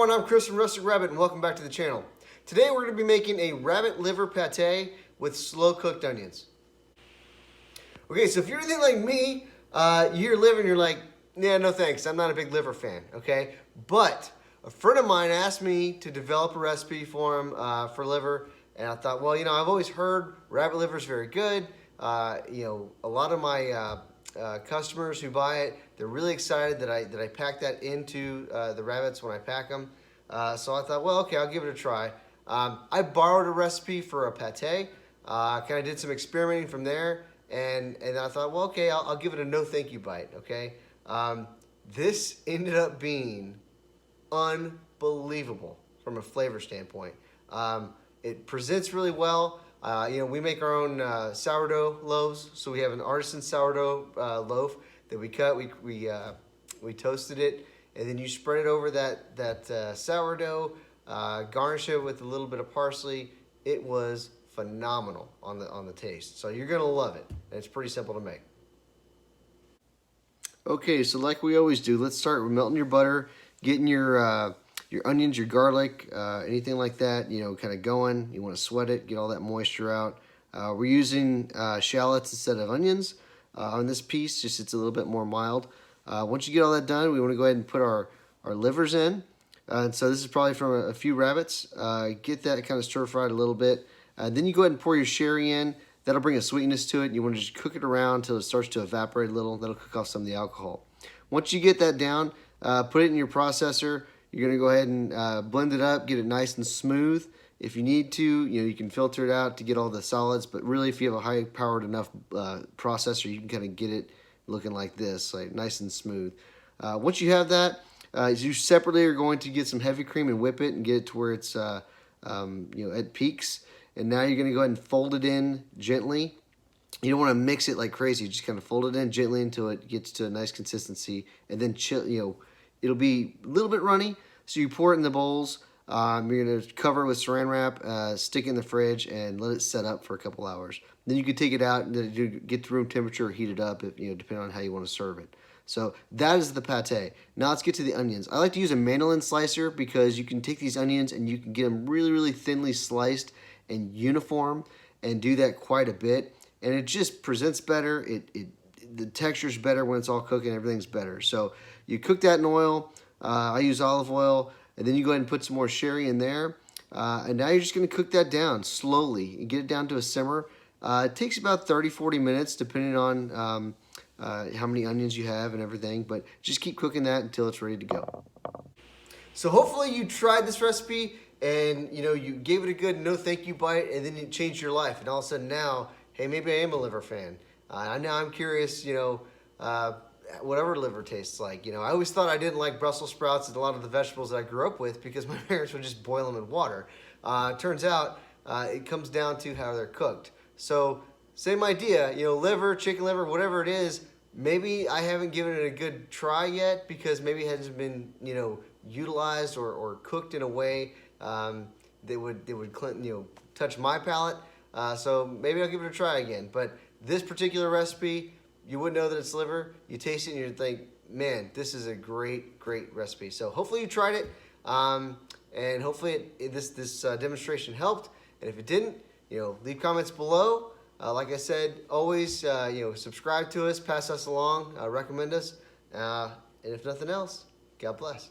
everyone, I'm Chris from Rustic Rabbit and welcome back to the channel. Today we're going to be making a rabbit liver pate with slow cooked onions. Okay, so if you're anything like me, you're liver and you're like, yeah, no thanks, I'm not a big liver fan, okay? But a friend of mine asked me to develop a recipe for him for liver, and I thought, well, I've always heard rabbit liver is very good. A lot of my customers who buy it, they're really excited that I pack that into the rabbits when I pack them. So I thought, well, okay, I'll give it a try. I borrowed a recipe for a pate. Kind of did some experimenting from there, and I thought, well, okay, I'll give it a no thank you bite. Okay, this ended up being unbelievable from a flavor standpoint. It presents really well. We make our own sourdough loaves, so we have an artisan sourdough loaf that we cut. We toasted it, and then you spread it over that sourdough. Garnish it with a little bit of parsley. It was phenomenal on the taste. So you're gonna love it. And it's pretty simple to make. Okay, so like we always do, let's start with melting your butter, getting your onions, your garlic, anything like that, kind of going. You want to sweat it, get all that moisture out. We're using shallots instead of onions on this piece, just it's a little bit more mild. Once you get all that done, we want to go ahead and put our livers in. And so this is probably from a few rabbits. Get that kind of stir-fried a little bit. Then you go ahead and pour your sherry in. That'll bring a sweetness to it. You want to just cook it around until it starts to evaporate a little. That'll cook off some of the alcohol. Once you get that down, put it in your processor. You're going to go ahead and blend it up, get it nice and smooth. If you need to, you can filter it out to get all the solids, but really if you have a high-powered enough processor, you can kind of get it looking like this, like nice and smooth. Once you have that, you separately are going to get some heavy cream and whip it and get it to where it's at peaks. And now you're going to go ahead and fold it in gently. You don't want to mix it like crazy. Just kind of fold it in gently until it gets to a nice consistency, and then chill. It'll be a little bit runny, so you pour it in the bowls. You're going to cover it with saran wrap, stick it in the fridge, and let it set up for a couple hours. Then you can take it out and get to room temperature or heat it up, depending on how you want to serve it. So that is the pate. Now let's get to the onions. I like to use a mandolin slicer because you can take these onions and you can get them really, really thinly sliced and uniform, and do that quite a bit. And it just presents better. The texture's better when it's all cooking. Everything's better. So you cook that in oil. I use olive oil, and then you go ahead and put some more sherry in there. And now you're just going to cook that down slowly and get it down to a simmer. It takes about 30-40 minutes depending on how many onions you have and everything, but just keep cooking that until it's ready to go. So hopefully you tried this recipe and you gave it a good no thank you bite, and then it changed your life, and all of a sudden now, hey, maybe I am a liver fan. Now I'm curious, whatever liver tastes like. I always thought I didn't like Brussels sprouts and a lot of the vegetables that I grew up with because my parents would just boil them in water. Turns out it comes down to how they're cooked. So same idea, liver, chicken liver, whatever it is, maybe I haven't given it a good try yet because maybe it hasn't been, utilized or cooked in a way that would touch my palate. So maybe I'll give it a try again. But this particular recipe, you wouldn't know that it's liver. You taste it and you think, man, this is a great, great recipe. So hopefully you tried it, and hopefully this demonstration helped. And if it didn't, leave comments below. Like I said, always subscribe to us, pass us along, recommend us, and if nothing else, God bless.